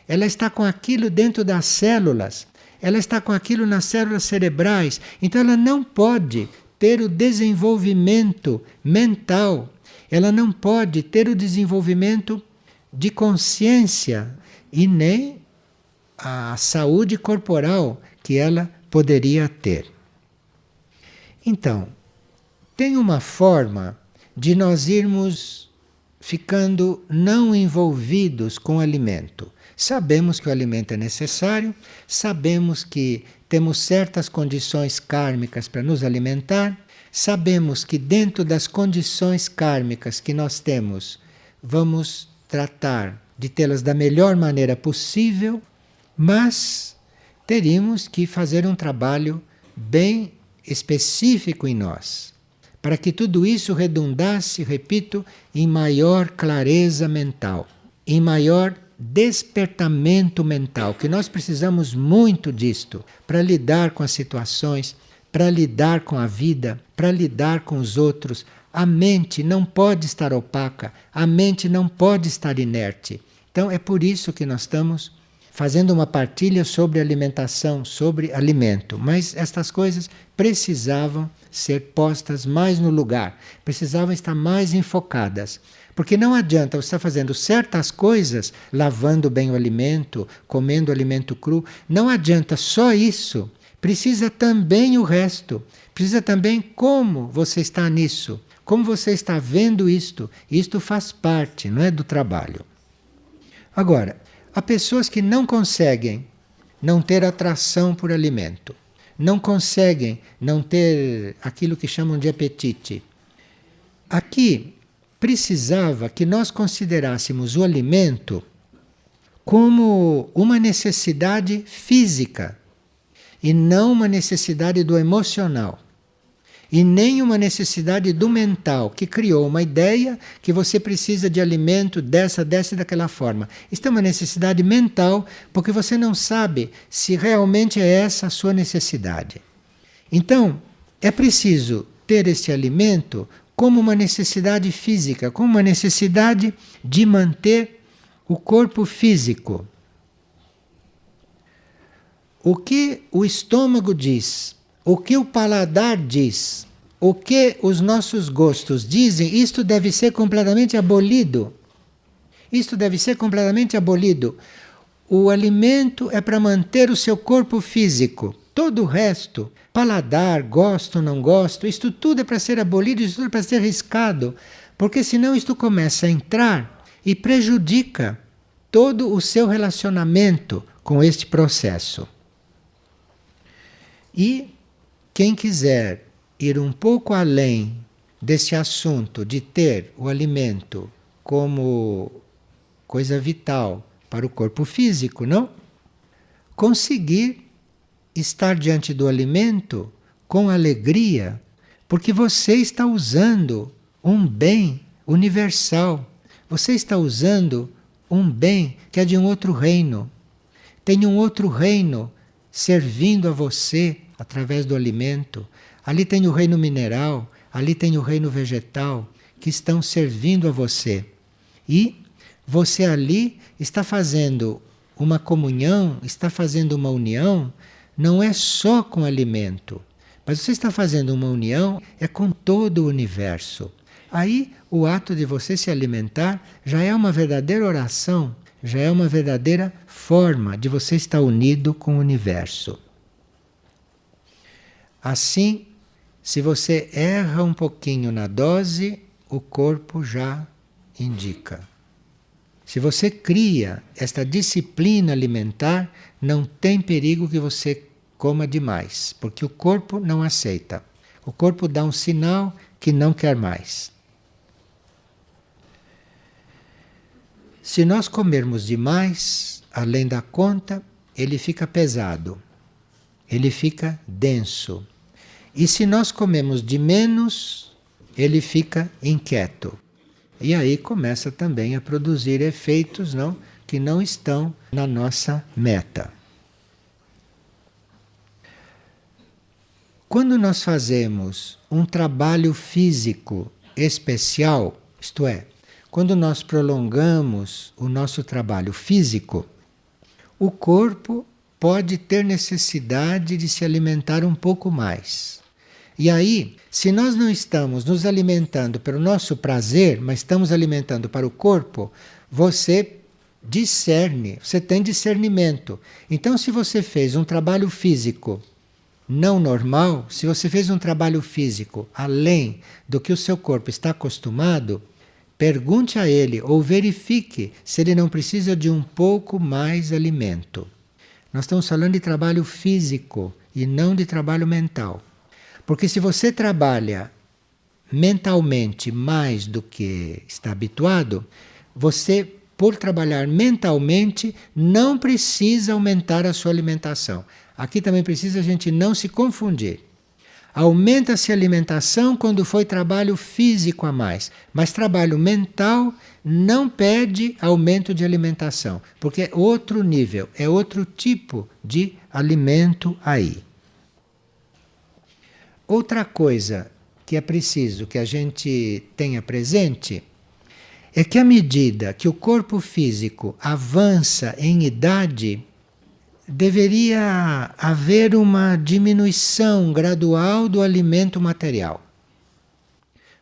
ela está com aquilo dentro das células, ela está com aquilo nas células cerebrais. Então ela não pode ter o desenvolvimento mental, ela não pode ter o desenvolvimento de consciência e nem a saúde corporal que ela poderia ter. Então, tem uma forma de nós irmos ficando não envolvidos com o alimento. Sabemos que o alimento é necessário, sabemos que temos certas condições kármicas para nos alimentar, sabemos que dentro das condições kármicas que nós temos, vamos tratar de tê-las da melhor maneira possível, mas teríamos que fazer um trabalho bem específico em nós, para que tudo isso redundasse, repito, em maior clareza mental, em maior despertamento mental, que nós precisamos muito disto para lidar com as situações, para lidar com a vida, para lidar com os outros. A mente não pode estar opaca, a mente não pode estar inerte. Então é por isso que nós estamos fazendo uma partilha sobre alimentação, sobre alimento. Mas estas coisas precisavam ser postas mais no lugar, precisavam estar mais enfocadas. Porque não adianta você estar fazendo certas coisas, lavando bem o alimento, comendo alimento cru, não adianta só isso. Precisa também o resto. Precisa também como você está nisso, como você está vendo isto. Isto faz parte, não é, do trabalho. Agora, há pessoas que não conseguem não ter atração por alimento, não conseguem não ter aquilo que chamam de apetite. Aqui precisava que nós considerássemos o alimento como uma necessidade física e não uma necessidade do emocional. E nem uma necessidade do mental, que criou uma ideia que você precisa de alimento dessa e daquela forma. Isto é uma necessidade mental, porque você não sabe se realmente é essa a sua necessidade. Então, é preciso ter este alimento como uma necessidade física, como uma necessidade de manter o corpo físico. O que o estômago diz, o que o paladar diz, o que os nossos gostos dizem, isto deve ser completamente abolido. Isto deve ser completamente abolido. O alimento é para manter o seu corpo físico. Todo o resto, paladar, gosto, não gosto, isto tudo é para ser abolido, isto tudo é para ser riscado. Porque senão isto começa a entrar e prejudica todo o seu relacionamento com este processo. E quem quiser ir um pouco além desse assunto de ter o alimento como coisa vital para o corpo físico, não? Conseguir estar diante do alimento com alegria, porque você está usando um bem universal. Você está usando um bem que é de um outro reino. Tem um outro reino servindo a você através do alimento. Ali tem o reino mineral, ali tem o reino vegetal, que estão servindo a você. E você ali está fazendo uma comunhão, está fazendo uma união, não é só com o alimento, mas você está fazendo uma união é com todo o universo. Aí o ato de você se alimentar já é uma verdadeira oração, já é uma verdadeira forma de você estar unido com o universo. Assim, se você erra um pouquinho na dose, o corpo já indica. Se você cria esta disciplina alimentar, não tem perigo que você coma demais, porque o corpo não aceita. O corpo dá um sinal que não quer mais. Se nós comermos demais, além da conta, ele fica pesado, ele fica denso. E se nós comemos de menos, ele fica inquieto. E aí começa também a produzir efeitos, não, que não estão na nossa meta. Quando nós fazemos um trabalho físico especial, isto é, quando nós prolongamos o nosso trabalho físico, o corpo pode ter necessidade de se alimentar um pouco mais. E aí, se nós não estamos nos alimentando pelo nosso prazer, mas estamos alimentando para o corpo, você discerne, você tem discernimento. Então, se você fez um trabalho físico não normal, se você fez um trabalho físico além do que o seu corpo está acostumado, pergunte a ele ou verifique se ele não precisa de um pouco mais alimento. Nós estamos falando de trabalho físico e não de trabalho mental. Porque se você trabalha mentalmente mais do que está habituado, você, por trabalhar mentalmente, não precisa aumentar a sua alimentação. Aqui também precisa a gente não se confundir. Aumenta-se a alimentação quando foi trabalho físico a mais, mas trabalho mental não pede aumento de alimentação, porque é outro nível, é outro tipo de alimento aí. Outra coisa que é preciso que a gente tenha presente é que à medida que o corpo físico avança em idade, deveria haver uma diminuição gradual do alimento material.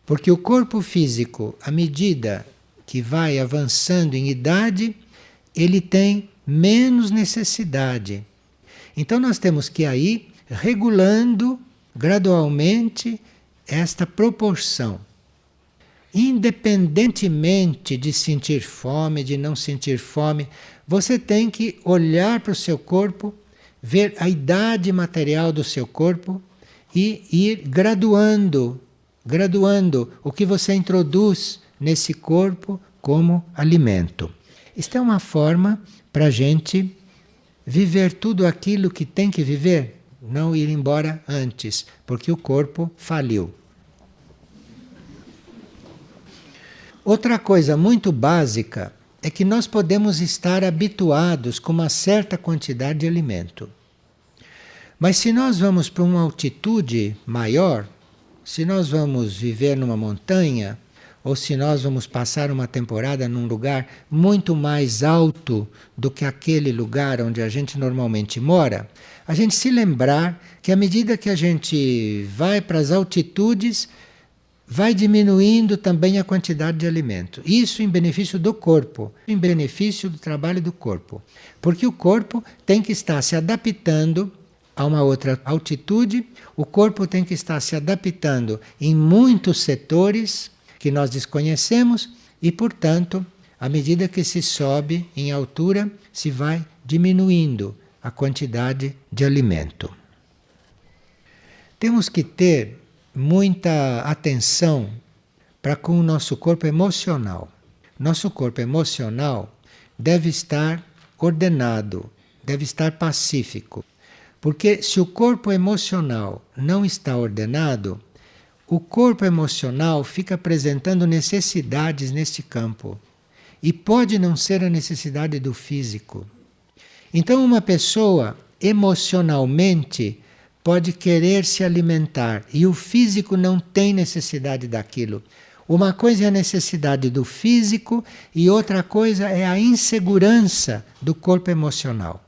Porque o corpo físico, à medida que vai avançando em idade, ele tem menos necessidade. Então nós temos que ir regulando gradualmente esta proporção. Independentemente de sentir fome, de não sentir fome, você tem que olhar para o seu corpo, ver a idade material do seu corpo e ir graduando o que você introduz nesse corpo como alimento. Isto é uma forma para a gente viver tudo aquilo que tem que viver, não ir embora antes, porque o corpo faliu. Outra coisa muito básica é que nós podemos estar habituados com uma certa quantidade de alimento. Mas se nós vamos para uma altitude maior, se nós vamos viver numa montanha, ou se nós vamos passar uma temporada num lugar muito mais alto do que aquele lugar onde a gente normalmente mora, a gente se lembrar que à medida que a gente vai para as altitudes, vai diminuindo também a quantidade de alimento. Isso em benefício do corpo, em benefício do trabalho do corpo. Porque o corpo tem que estar se adaptando a uma outra altitude, o corpo tem que estar se adaptando em muitos setores que nós desconhecemos e, portanto, à medida que se sobe em altura, se vai diminuindo a quantidade de alimento. Temos que ter muita atenção para com o nosso corpo emocional. Nosso corpo emocional deve estar ordenado, deve estar pacífico. Porque se o corpo emocional não está ordenado, o corpo emocional fica apresentando necessidades neste campo. E pode não ser a necessidade do físico. Então, uma pessoa emocionalmente pode querer se alimentar e o físico não tem necessidade daquilo. Uma coisa é a necessidade do físico e outra coisa é a insegurança do corpo emocional.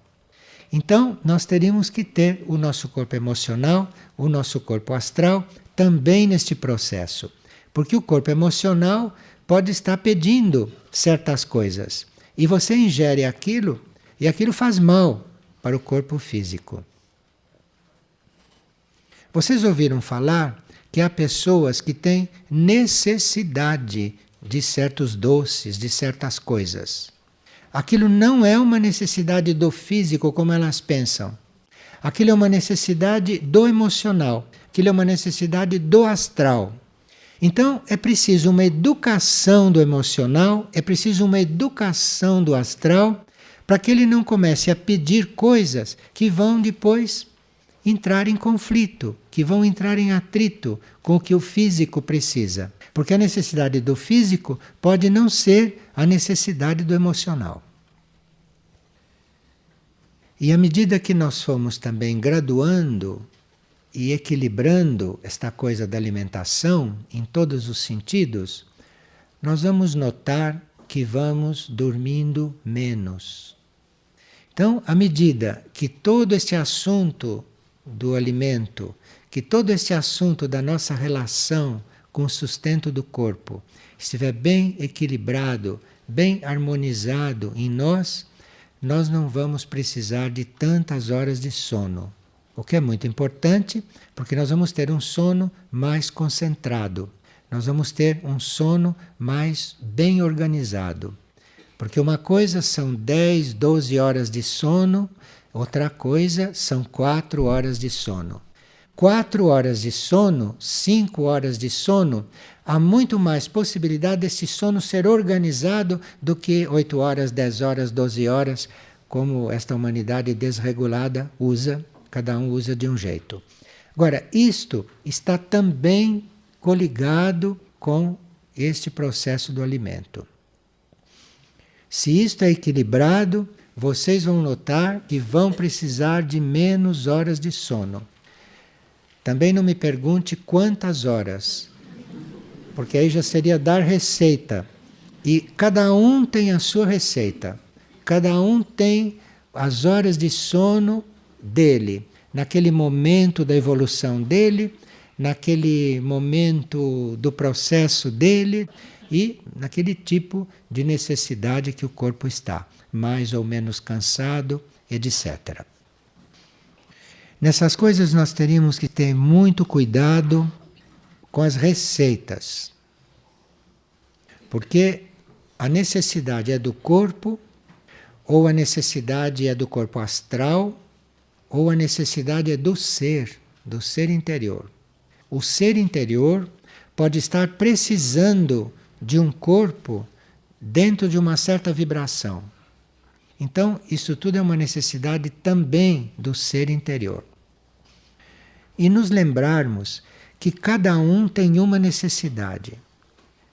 Então, nós teríamos que ter o nosso corpo emocional, o nosso corpo astral, também neste processo. Porque o corpo emocional pode estar pedindo certas coisas. E você ingere aquilo, e aquilo faz mal para o corpo físico. Vocês ouviram falar que há pessoas que têm necessidade de certos doces, de certas coisas. Aquilo não é uma necessidade do físico como elas pensam. Aquilo é uma necessidade do emocional. Aquilo é uma necessidade do astral. Então é preciso uma educação do emocional, é preciso uma educação do astral para que ele não comece a pedir coisas que vão depois entrar em conflito, que vão entrar em atrito com o que o físico precisa. Porque a necessidade do físico pode não ser a necessidade do emocional. E à medida que nós fomos também graduando e equilibrando esta coisa da alimentação em todos os sentidos, nós vamos notar que vamos dormindo menos. Então, à medida que todo este assunto do alimento, que todo este assunto da nossa relação com o sustento do corpo estiver bem equilibrado, bem harmonizado em nós, nós não vamos precisar de tantas horas de sono. O que é muito importante, porque nós vamos ter um sono mais concentrado. Nós vamos ter um sono mais bem organizado. Porque uma coisa são 10, 12 horas de sono, outra coisa são 4 horas de sono. 4 horas de sono, 5 horas de sono, há muito mais possibilidade desse sono ser organizado do que 8 horas, 10 horas, 12 horas, como esta humanidade desregulada usa, cada um usa de um jeito. Agora, isto está também coligado com este processo do alimento. Se isto é equilibrado, vocês vão notar que vão precisar de menos horas de sono. Também não me pergunte quantas horas, porque aí já seria dar receita. E cada um tem a sua receita. Cada um tem as horas de sono dele, naquele momento da evolução dele, naquele momento do processo dele e naquele tipo de necessidade que o corpo está, mais ou menos cansado, etc. Nessas coisas nós teríamos que ter muito cuidado com as receitas, porque a necessidade é do corpo, ou a necessidade é do corpo astral, ou a necessidade é do ser interior. O ser interior pode estar precisando de um corpo dentro de uma certa vibração. Então, isso tudo é uma necessidade também do ser interior. E nos lembrarmos que cada um tem uma necessidade.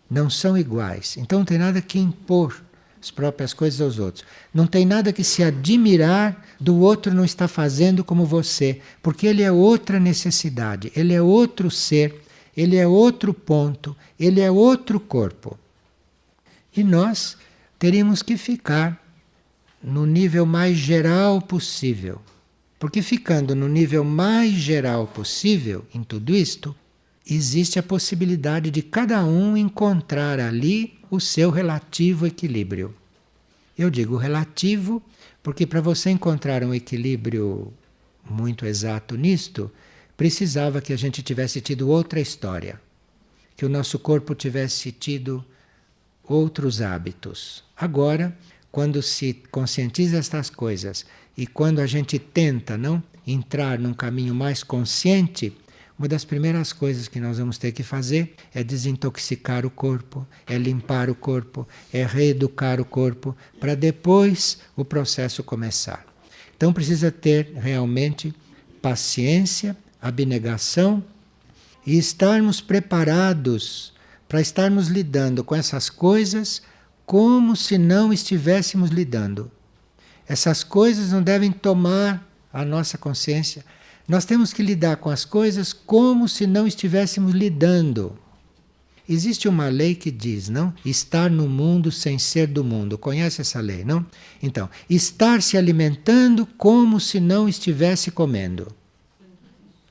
Não são iguais. Então não tem nada que impor as próprias coisas aos outros. Não tem nada que se admirar do outro não estar fazendo como você, porque ele é outra necessidade, ele é outro ser, ele é outro ponto, ele é outro corpo. E nós teríamos que ficar no nível mais geral possível. Porque ficando no nível mais geral possível em tudo isto, existe a possibilidade de cada um encontrar ali o seu relativo equilíbrio. Eu digo relativo porque para você encontrar um equilíbrio muito exato nisto, precisava que a gente tivesse tido outra história, que o nosso corpo tivesse tido outros hábitos. Agora, quando se conscientiza estas coisas e quando a gente tenta não entrar num caminho mais consciente, uma das primeiras coisas que nós vamos ter que fazer é desintoxicar o corpo, é limpar o corpo, é reeducar o corpo, para depois o processo começar. Então precisa ter realmente paciência, abnegação e estarmos preparados para estarmos lidando com essas coisas como se não estivéssemos lidando. Essas coisas não devem tomar a nossa consciência. Nós temos que lidar com as coisas como se não estivéssemos lidando. Existe uma lei que diz, não? Estar no mundo sem ser do mundo. Conhece essa lei, não? Então, estar se alimentando como se não estivesse comendo.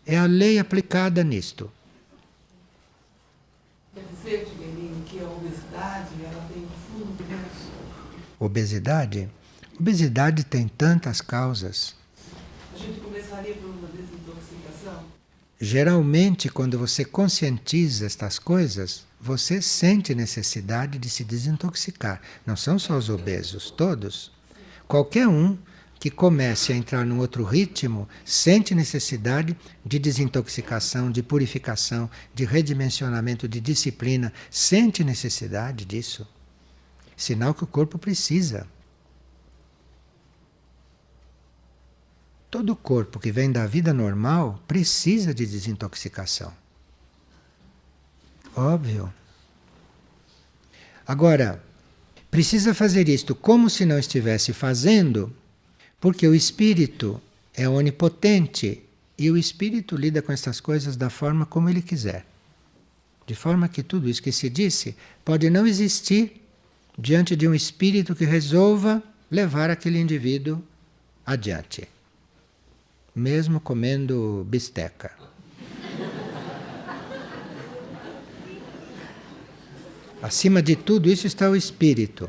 É a lei aplicada nisto. Quer dizer, Tigelino, que a obesidade ela tem um fundo imenso. Obesidade? Obesidade tem tantas causas. A gente começaria por uma desintoxicação? Geralmente, quando você conscientiza estas coisas, você sente necessidade de se desintoxicar. Não são só os obesos, todos. Qualquer um que comece a entrar num outro ritmo sente necessidade de desintoxicação, de purificação, de redimensionamento, de disciplina. Sente necessidade disso. Sinal que o corpo precisa. Todo corpo que vem da vida normal precisa de desintoxicação. Óbvio. Agora, precisa fazer isto como se não estivesse fazendo, porque o espírito é onipotente e o espírito lida com essas coisas da forma como ele quiser. De forma que tudo isso que se disse pode não existir diante de um espírito que resolva levar aquele indivíduo adiante, mesmo comendo bisteca. Acima de tudo isso está o espírito.